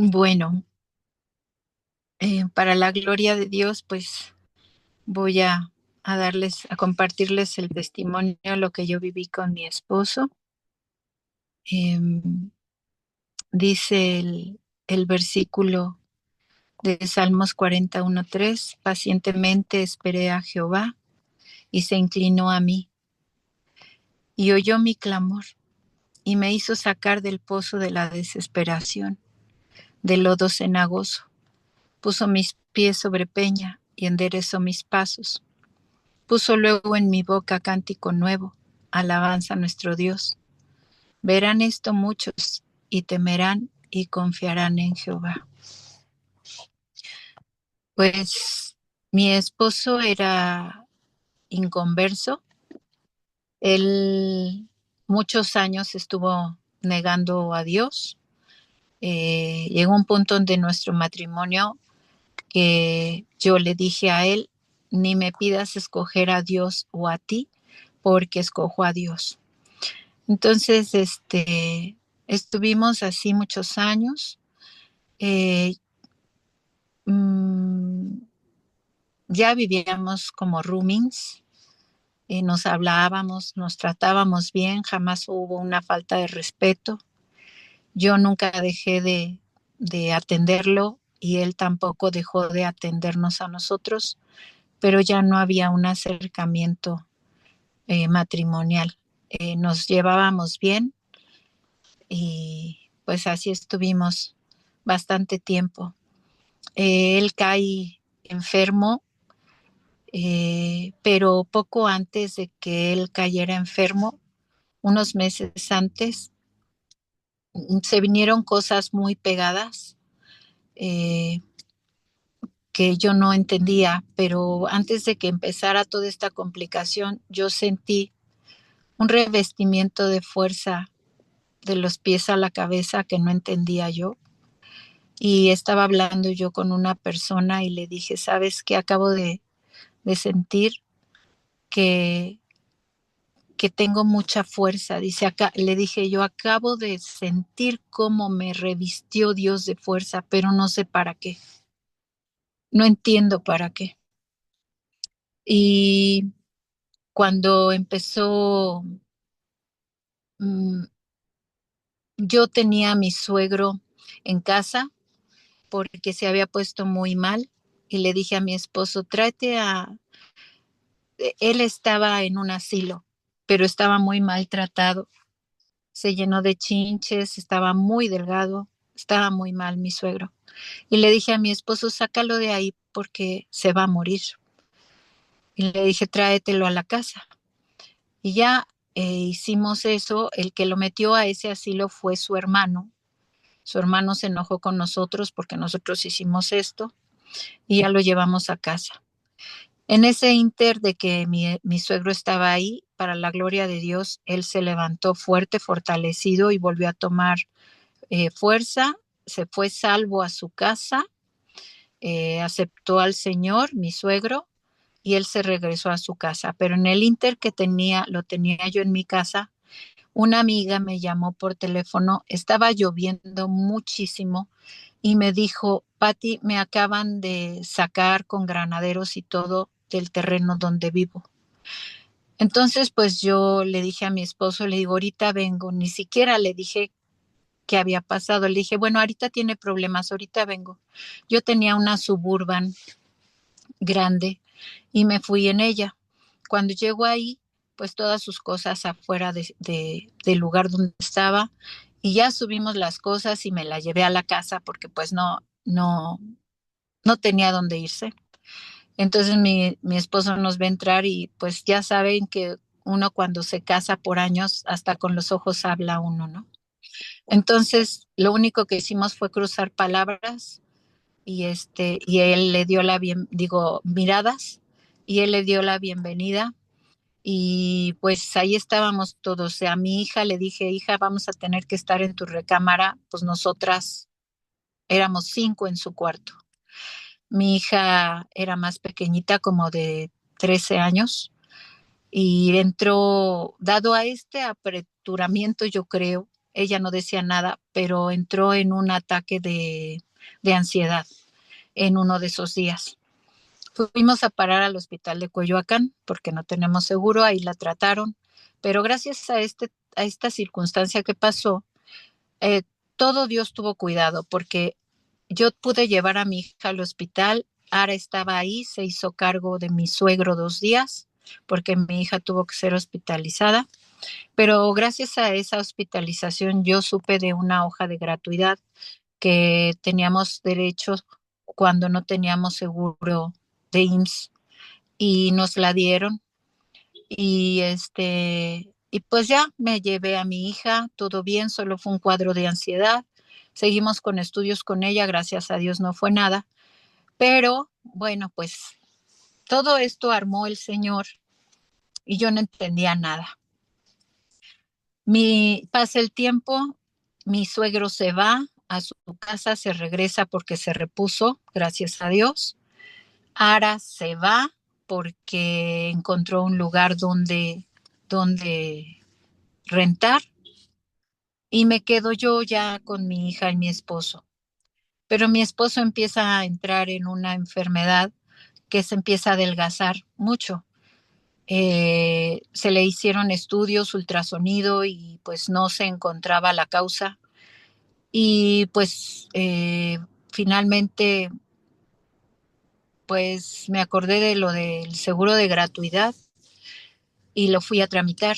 Bueno, para la gloria de Dios, pues voy a compartirles el testimonio, lo que yo viví con mi esposo. Em, Dice el versículo de Salmos 41:3: pacientemente esperé a Jehová y se inclinó a mí y oyó mi clamor y me hizo sacar del pozo de la desesperación, del lodo cenagoso. Puso mis pies sobre peña y enderezó mis pasos. Puso luego en mi boca cántico nuevo, alabanza a nuestro Dios. Verán esto muchos y temerán y confiarán en Jehová. Pues mi esposo era inconverso. Él muchos años estuvo negando a Dios. Llegó un punto de nuestro matrimonio que yo le dije a él: ni me pidas escoger a Dios o a ti, porque escojo a Dios. Entonces, estuvimos así muchos años. eh, mm, ya vivíamos como roomings. Nos hablábamos, nos tratábamos bien, jamás hubo una falta de respeto. Yo nunca dejé de atenderlo y él tampoco dejó de atendernos a nosotros, pero ya no había un acercamiento matrimonial. Nos llevábamos bien y pues así estuvimos bastante tiempo. Él cae enfermo, pero poco antes de que él cayera enfermo, unos meses antes, se vinieron cosas muy pegadas eh, que yo no entendía, pero antes de que empezara toda esta complicación, yo sentí un revestimiento de fuerza de los pies a la cabeza que no entendía yo. Y estaba hablando yo con una persona y le dije: ¿sabes qué? Acabo de sentir que, que tengo mucha fuerza. Dice acá, le dije yo: acabo de sentir cómo me revistió Dios de fuerza, pero no sé para qué. No entiendo para qué. Y cuando empezó, mm, yo tenía a mi suegro en casa porque se había puesto muy mal y le dije a mi esposo: tráete a... Él estaba en un asilo, pero estaba muy maltratado. Se llenó de chinches, estaba muy delgado, estaba muy mal mi suegro. Y le dije a mi esposo: sácalo de ahí porque se va a morir. Y le dije: tráetelo a la casa. Y ya hicimos eso. El que lo metió a ese asilo fue su hermano. Su hermano se enojó con nosotros porque nosotros hicimos esto y ya lo llevamos a casa. En ese inter de que mi suegro estaba ahí, para la gloria de Dios, él se levantó fuerte, fortalecido y volvió a tomar fuerza, se fue salvo a su casa, aceptó al Señor, mi suegro, y él se regresó a su casa. Pero en el inter que lo tenía yo en mi casa, una amiga me llamó por teléfono, estaba lloviendo muchísimo y me dijo: Pati, me acaban de sacar con granaderos y todo del terreno donde vivo. Entonces, pues yo le dije a mi esposo, le digo: ahorita vengo. Ni siquiera le dije qué había pasado. Le dije: bueno, ahorita tiene problemas, ahorita vengo. Yo tenía una Suburban grande y me fui en ella. Cuando llego ahí, pues todas sus cosas afuera del lugar donde estaba, y ya subimos las cosas y me la llevé a la casa porque pues no tenía dónde irse. Entonces mi esposo nos ve entrar y pues ya saben que uno cuando se casa por años, hasta con los ojos habla uno, ¿no? Entonces, lo único que hicimos fue cruzar palabras y él le dio miradas, y él le dio la bienvenida. Y pues ahí estábamos todos. O sea, a mi hija le dije: hija, vamos a tener que estar en tu recámara. Pues nosotras éramos 5 en su cuarto. Mi hija era más pequeñita, como de 13 años, y entró, dado a este apreturamiento, yo creo, ella no decía nada, pero entró en un ataque de ansiedad en uno de esos días. Fuimos a parar al hospital de Coyoacán porque no tenemos seguro, ahí la trataron, pero gracias a esta circunstancia que pasó, eh, todo Dios tuvo cuidado porque yo pude llevar a mi hija al hospital. Ara estaba ahí, se hizo cargo de mi suegro 2 días porque mi hija tuvo que ser hospitalizada, pero gracias a esa hospitalización yo supe de una hoja de gratuidad que teníamos derechos cuando no teníamos seguro de IMSS y nos la dieron y pues ya me llevé a mi hija, todo bien, solo fue un cuadro de ansiedad. Seguimos con estudios con ella, gracias a Dios no fue nada, pero bueno, pues todo esto armó el Señor y yo no entendía nada. Pasa el tiempo, mi suegro se va a su casa, se regresa porque se repuso, gracias a Dios. Ara se va porque encontró un lugar donde rentar y me quedo yo ya con mi hija y mi esposo. Pero mi esposo empieza a entrar en una enfermedad que se empieza a adelgazar mucho. Se le hicieron estudios, ultrasonido y pues no se encontraba la causa. Y pues finalmente pues me acordé de lo del seguro de gratuidad y lo fui a tramitar.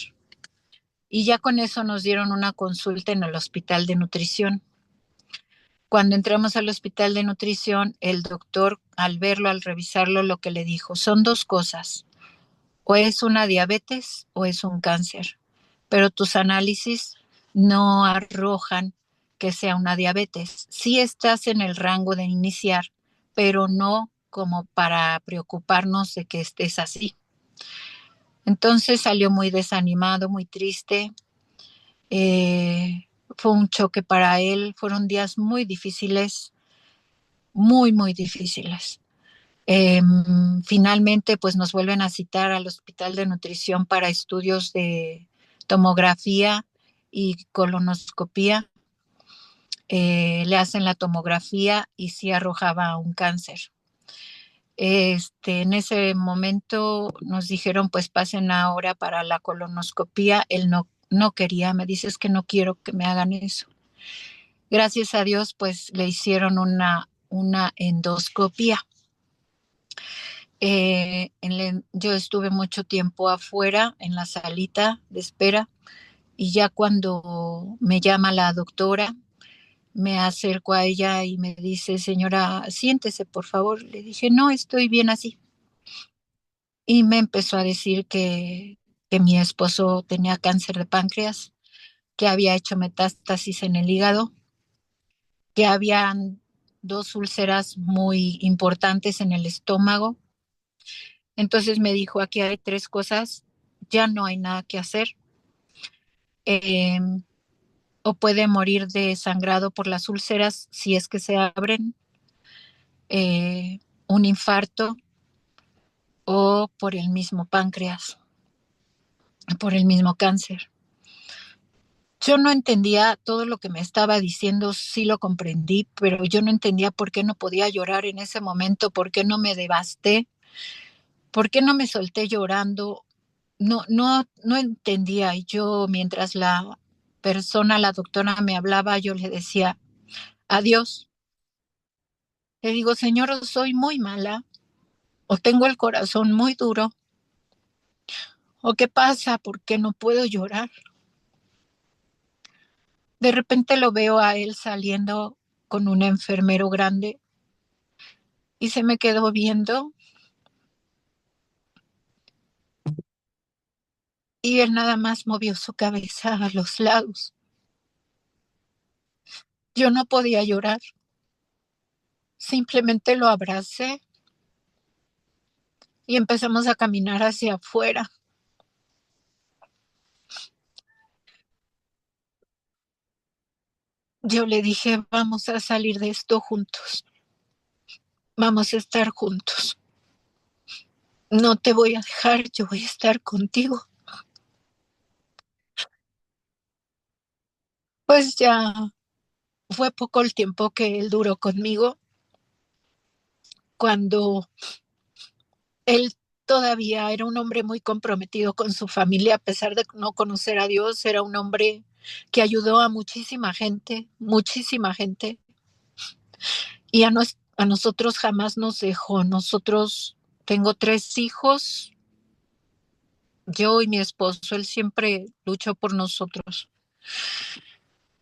Y ya con eso nos dieron una consulta en el hospital de nutrición. Cuando entramos al hospital de nutrición, el doctor, al verlo, al revisarlo, lo que le dijo, son dos cosas, o es una diabetes o es un cáncer, pero tus análisis no arrojan que sea una diabetes. Sí estás en el rango de iniciar, pero no como para preocuparnos de que estés así. Entonces salió muy desanimado, muy triste. Fue un choque para él, fueron días muy difíciles, muy, muy difíciles. Finalmente, pues nos vuelven a citar al hospital de nutrición para estudios de tomografía y colonoscopía. Le hacen la tomografía y sí arrojaba un cáncer. En ese momento nos dijeron, pues pasen ahora para la colonoscopía. Él no quería, me dice, es que no quiero que me hagan eso. Gracias a Dios, pues le hicieron una endoscopía. Yo estuve mucho tiempo afuera en la salita de espera y ya cuando me llama la doctora, me acerco a ella y me dice, señora, siéntese, por favor. Le dije, no, estoy bien así. Y me empezó a decir que mi esposo tenía cáncer de páncreas, que había hecho metástasis en el hígado, que habían 2 úlceras muy importantes en el estómago. Entonces me dijo, aquí hay 3 cosas, ya no hay nada que hacer. Eh, o puede morir de sangrado por las úlceras si es que se abren, un infarto o por el mismo páncreas, por el mismo cáncer. Yo no entendía todo lo que me estaba diciendo, sí lo comprendí, pero yo no entendía por qué no podía llorar en ese momento, por qué no me devasté, por qué no me solté llorando. No entendía. Y yo, mientras la doctora me hablaba, yo le decía, adiós. Le digo, señor, soy muy mala, o tengo el corazón muy duro, o qué pasa, ¿por qué no puedo llorar? De repente lo veo a él saliendo con un enfermero grande y se me quedó viendo y él nada más movió su cabeza a los lados. Yo no podía llorar, simplemente lo abracé y empezamos a caminar hacia afuera. Yo le dije, vamos a salir de esto juntos, vamos a estar juntos. No te voy a dejar, yo voy a estar contigo. Pues ya fue poco el tiempo que él duró conmigo, cuando él todavía era un hombre muy comprometido con su familia, a pesar de no conocer a Dios. Era un hombre que ayudó a muchísima gente, y a nosotros jamás nos dejó. Nosotros, tengo 3 hijos, yo y mi esposo, él siempre luchó por nosotros.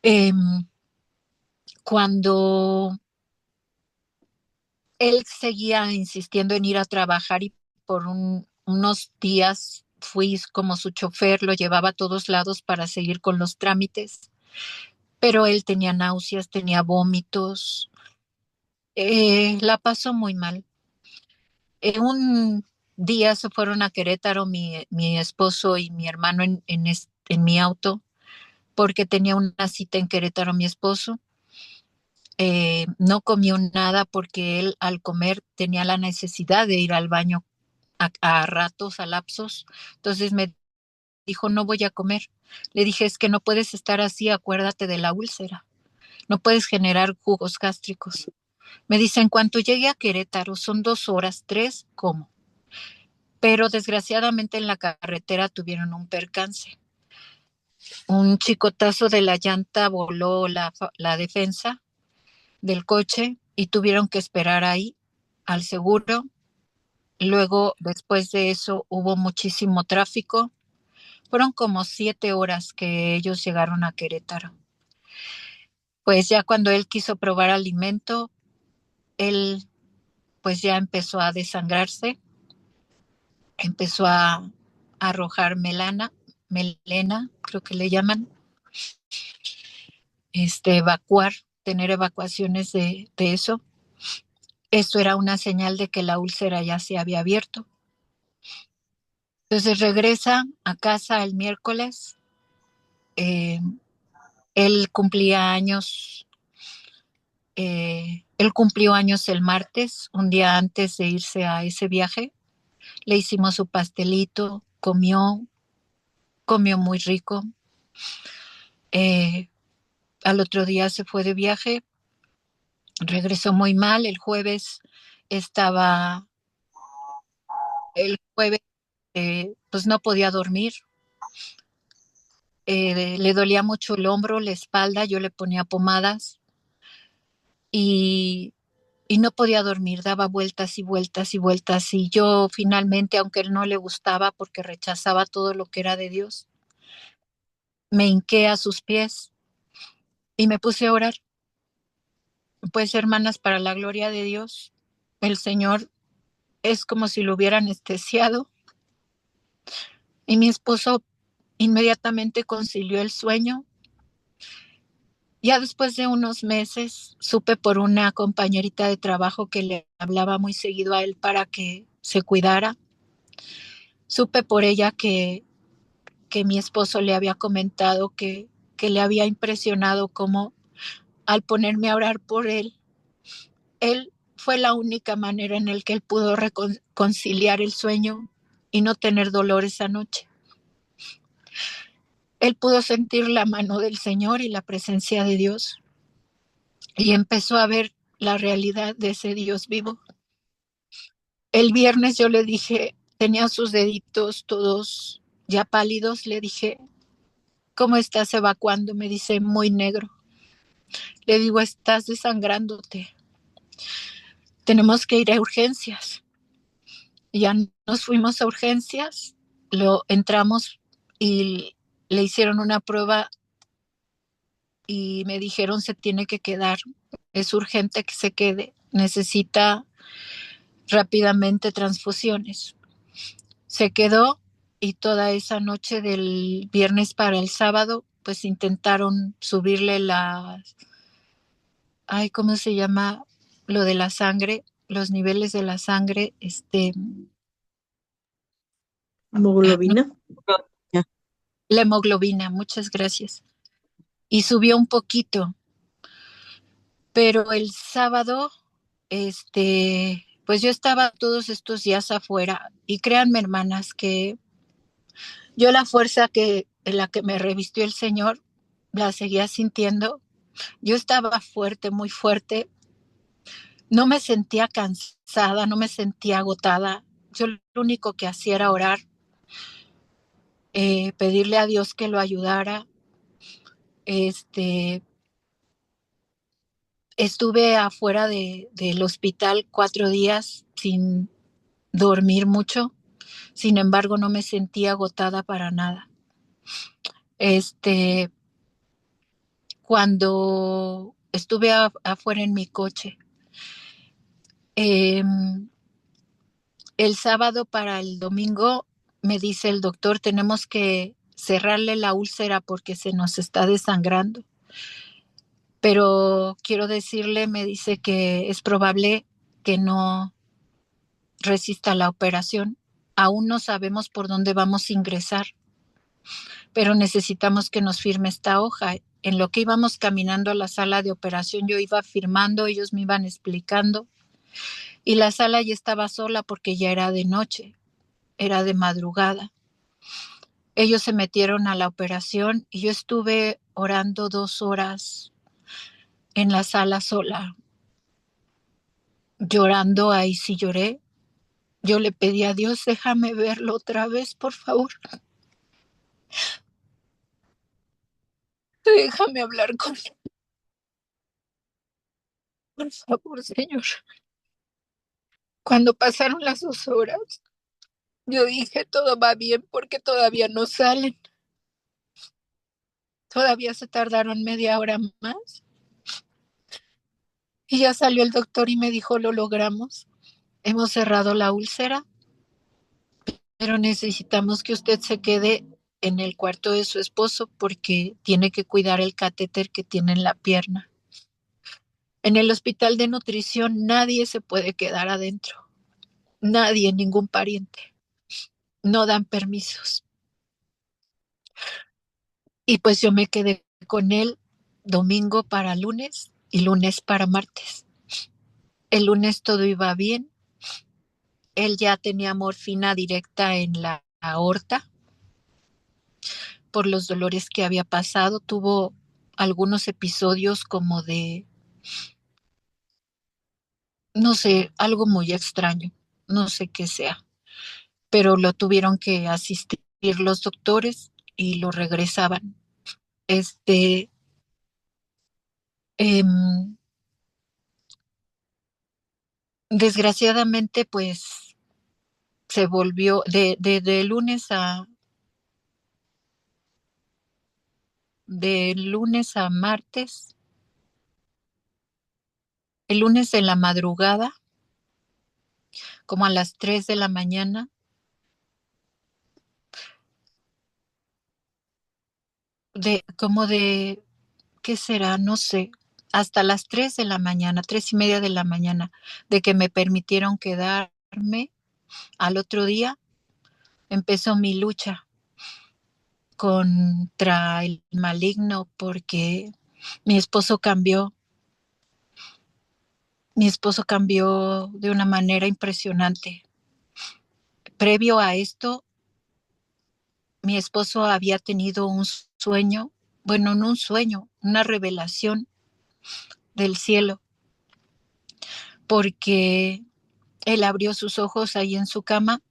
Em, Cuando él seguía insistiendo en ir a trabajar, y por unos días fui como su chofer, lo llevaba a todos lados para seguir con los trámites, pero él tenía náuseas, tenía vómitos, la pasó muy mal. Un día se fueron a Querétaro mi esposo y mi hermano en mi auto, porque tenía una cita en Querétaro mi esposo. No comió nada porque él, al comer, tenía la necesidad de ir al baño a ratos, a lapsos. Entonces me dijo, no voy a comer. Le dije, es que no puedes estar así, acuérdate de la úlcera, no puedes generar jugos gástricos. Me dice, en cuanto llegue a Querétaro, son 2 horas, 3, como. Pero desgraciadamente en la carretera tuvieron un percance. Un chicotazo de la llanta voló la defensa del coche y tuvieron que esperar ahí al seguro. Luego, después de eso, hubo muchísimo tráfico. Fueron como 7 horas que ellos llegaron a Querétaro. Pues ya cuando él quiso probar alimento, él pues ya empezó a desangrarse, empezó a arrojar melena, creo que le llaman, evacuar, tener evacuaciones de eso. Esto era una señal de que la úlcera ya se había abierto. Entonces regresa a casa el miércoles. eh, Él cumplía años, él cumplió años el martes, un día antes de irse a ese viaje. Le hicimos su pastelito, comió muy rico. Eh, Al otro día se fue de viaje, regresó muy mal. Estaba, el jueves pues no podía dormir. Le dolía mucho el hombro, la espalda, yo le ponía pomadas, y no podía dormir, daba vueltas y vueltas y vueltas. Y yo finalmente, aunque él no le gustaba porque rechazaba todo lo que era de Dios, me hinqué a sus pies y me puse a orar. Pues, hermanas, para la gloria de Dios, el Señor es como si lo hubiera anestesiado, y mi esposo inmediatamente concilió el sueño. Ya después de unos meses supe por una compañerita de trabajo que le hablaba muy seguido a él para que se cuidara. Supe por ella que mi esposo le había comentado que le había impresionado cómo, al ponerme a orar por él fue la única manera en la que él pudo reconciliar el sueño y no tener dolor esa noche. Él pudo sentir la mano del Señor y la presencia de Dios, y empezó a ver la realidad de ese Dios vivo. El viernes yo le dije, tenía sus deditos todos ya pálidos, le dije, ¿cómo estás evacuando? Me dice, muy negro. Le digo, estás desangrándote, tenemos que ir a urgencias. Y ya nos fuimos a urgencias, lo entramos y le hicieron una prueba y me dijeron, se tiene que quedar, es urgente que se quede, necesita rápidamente transfusiones. Se quedó, y toda esa noche del viernes para el sábado, pues intentaron subirle ay, ¿cómo se llama? Lo de la sangre, los niveles de la sangre, no, ¿Hemoglobina? Ya. la hemoglobina, muchas gracias. Y subió un poquito, pero el sábado, pues yo estaba todos estos días afuera, y créanme, hermanas, que yo, la fuerza en la que me revistió el Señor, la seguía sintiendo. Yo estaba fuerte, muy fuerte. No me sentía cansada, no me sentía agotada. Yo lo único que hacía era orar, pedirle a Dios que lo ayudara. Este, Estuve afuera del hospital 4 días sin dormir mucho. Sin embargo, no me sentía agotada para nada. Este, Cuando estuve afuera en mi coche, eh, el sábado para el domingo me dice el doctor, tenemos que cerrarle la úlcera porque se nos está desangrando. Pero quiero decirle, me dice que es probable que no resista la operación. Aún no sabemos por dónde vamos a ingresar, pero necesitamos que nos firme esta hoja. En lo que íbamos caminando a la sala de operación, yo iba firmando, ellos me iban explicando, y la sala ya estaba sola porque ya era de noche, era de madrugada. Ellos se metieron a la operación y yo estuve orando 2 horas en la sala sola, llorando, ahí sí lloré. Yo le pedí a Dios, déjame verlo otra vez, por favor. Déjame hablar con él, por favor, Señor. Cuando pasaron las 2 horas, yo dije, todo va bien porque todavía no salen. Todavía se tardaron media hora más. Y ya salió el doctor y me dijo, lo logramos. Hemos cerrado la úlcera, pero necesitamos que usted se quede en el cuarto de su esposo porque tiene que cuidar el catéter que tiene en la pierna. En el hospital de nutrición nadie se puede quedar adentro. Nadie, ningún pariente. No dan permisos. Y pues yo me quedé con él domingo para lunes y lunes para martes. El lunes todo iba bien. Él ya tenía morfina directa en la aorta por los dolores que había pasado. Tuvo algunos episodios como de, no sé, algo muy extraño. No sé qué sea, pero lo tuvieron que asistir los doctores y lo regresaban. Este, em, Desgraciadamente, pues se volvió de lunes a martes, el lunes en la madrugada, como a las 3 de la mañana, como de, ¿qué será? No sé, hasta las 3 de la mañana, 3:30 de la mañana, de que me permitieron quedarme. Al otro día empezó mi lucha contra el maligno porque mi esposo cambió. Mi esposo cambió de una manera impresionante. Previo a esto, mi esposo había tenido un sueño, bueno, no un sueño, una revelación del cielo, porque él abrió sus ojos ahí en su cama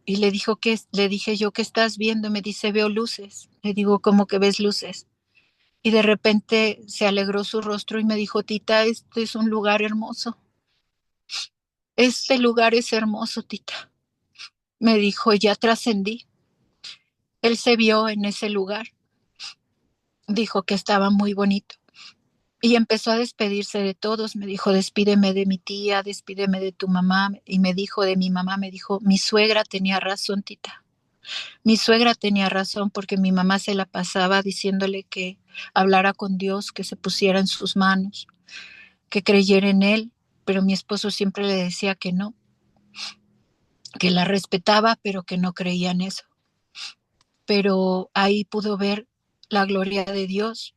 y le dije yo, ¿qué estás viendo? Me dice, veo luces. Le digo, ¿cómo que ves luces? Y de repente se alegró su rostro y me dijo, Tita, este es un lugar hermoso. Este lugar es hermoso, Tita. Me dijo, ya trascendí. Él se vio en ese lugar, dijo que estaba muy bonito y empezó a despedirse de todos. Me dijo, despídeme de mi tía, despídeme de tu mamá. Y me dijo de mi mamá, me dijo, mi suegra tenía razón, Tita. Mi suegra tenía razón porque mi mamá se la pasaba diciéndole que hablara con Dios, que se pusiera en sus manos, que creyera en él, pero mi esposo siempre le decía que no, que la respetaba, pero que no creía en eso. Pero ahí pudo ver la gloria de Dios,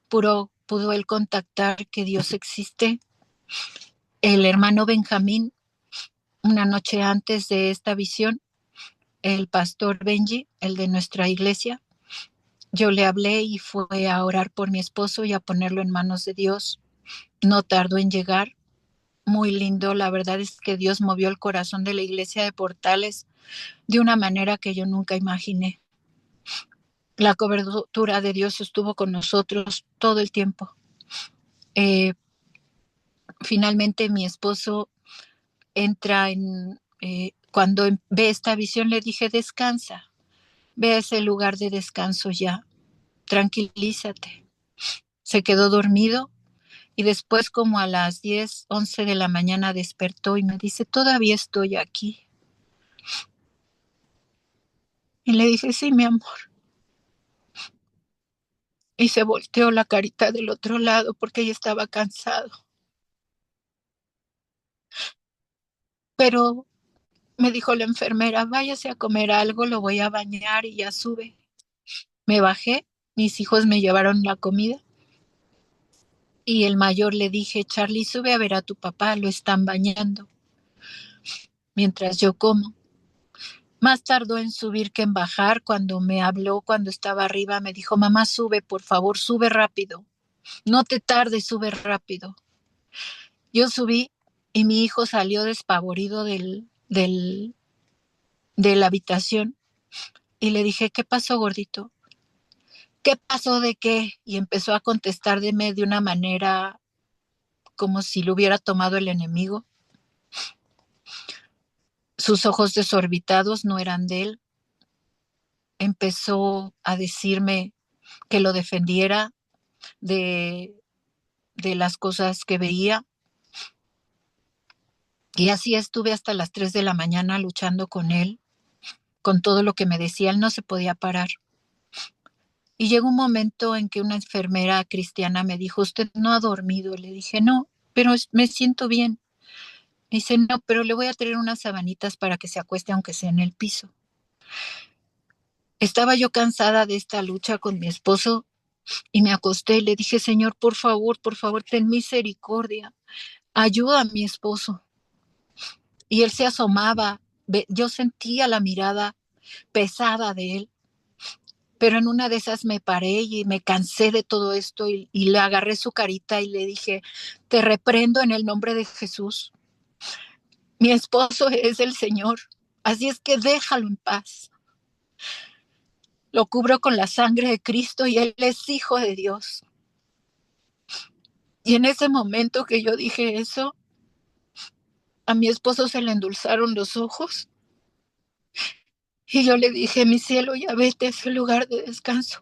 pudo él contactar que Dios existe. El hermano Benjamín, una noche antes de esta visión, el pastor Benji, el de nuestra iglesia, Yo le hablé y fue a orar por mi esposo y a ponerlo en manos de Dios. No tardó en llegar. Muy lindo. La verdad es que Dios movió el corazón de la iglesia de Portales de una manera que yo nunca imaginé. La cobertura de Dios estuvo con nosotros todo el tiempo. Eh, Finalmente mi esposo entra cuando ve esta visión, le dije, descansa, ve a ese lugar de descanso ya, tranquilízate. Se quedó dormido y después como a las 10, 11 de la mañana despertó y me dice, todavía estoy aquí. Y le dije, sí, mi amor. Y se volteó la carita del otro lado porque ya estaba cansado. Pero me dijo la enfermera, váyase a comer algo, lo voy a bañar y ya sube. Me bajé, mis hijos me llevaron la comida y el mayor le dije, Charlie, sube a ver a tu papá, lo están bañando mientras yo como. Más tardó en subir que en bajar. Cuando me habló, cuando estaba arriba, me dijo, mamá, sube, por favor, sube rápido. No te tardes, sube rápido. Yo subí y mi hijo salió despavorido de la habitación y le dije, ¿qué pasó, gordito? ¿Qué pasó de qué? Y empezó a contestarme de una manera como si lo hubiera tomado el enemigo. Sus ojos desorbitados no eran de él. Empezó a decirme que lo defendiera de, de las cosas que veía. Y así estuve hasta las 3 de la mañana luchando con él, con todo lo que me decía. Él no se podía parar. Y llegó un momento en que una enfermera cristiana me dijo, ¿usted no ha dormido? Le dije, no, pero me siento bien. Me dice, no, pero le voy a traer unas sabanitas para que se acueste aunque sea en el piso. Estaba yo cansada de esta lucha con mi esposo y me acosté y le dije, Señor, por favor, ten misericordia. Ayuda a mi esposo. Y él se asomaba. Yo sentía la mirada pesada de él. Pero en una de esas me paré y me cansé de todo esto y le agarré su carita y le dije, te reprendo en el nombre de Jesús. Mi esposo es el Señor, así es que déjalo en paz. Lo cubro con la sangre de Cristo y Él es hijo de Dios. Y en ese momento que yo dije eso, a mi esposo se le endulzaron los ojos y yo le dije, mi cielo, ya vete a ese lugar de descanso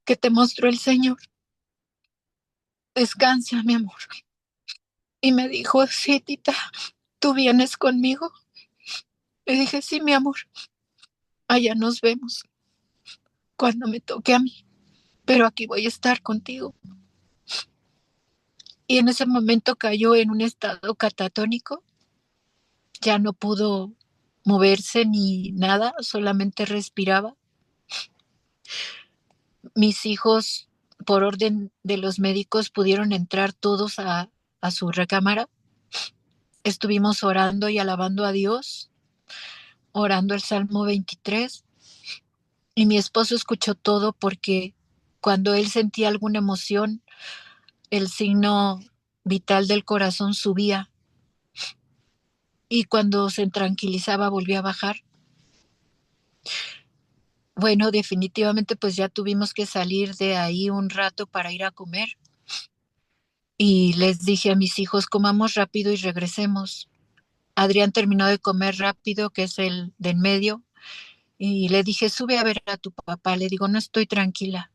que te mostró el Señor. Descansa, mi amor. Y me dijo, sí, tita, ¿tú vienes conmigo? Le dije, sí, mi amor, allá nos vemos cuando me toque a mí, pero aquí voy a estar contigo. Y en ese momento cayó en un estado catatónico, ya no pudo moverse ni nada, solamente respiraba. Mis hijos, por orden de los médicos, pudieron entrar todos a su recámara. Estuvimos orando y alabando a Dios, orando el Salmo 23, y mi esposo escuchó todo porque cuando él sentía alguna emoción, el signo vital del corazón subía y cuando se tranquilizaba volvía a bajar. Bueno, definitivamente pues ya tuvimos que salir de ahí un rato para ir a comer y les dije a mis hijos, comamos rápido y regresemos. Adrián terminó de comer rápido, que es el de en medio, y le dije, sube a ver a tu papá. Le digo, no estoy tranquila.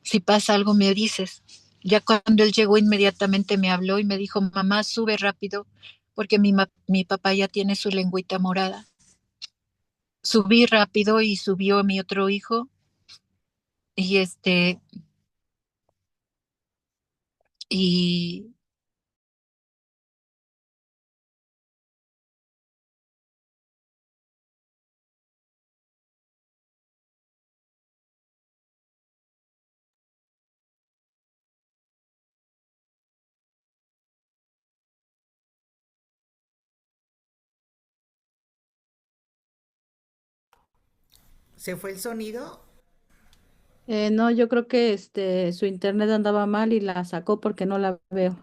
Si pasa algo, me dices. Ya cuando él llegó, inmediatamente me habló y me dijo, mamá, sube rápido, porque mi papá ya tiene su lengüita morada. Subí rápido y subió mi otro hijo y y ¿Se fue el sonido? No, yo creo que su internet andaba mal y la sacó porque no la veo.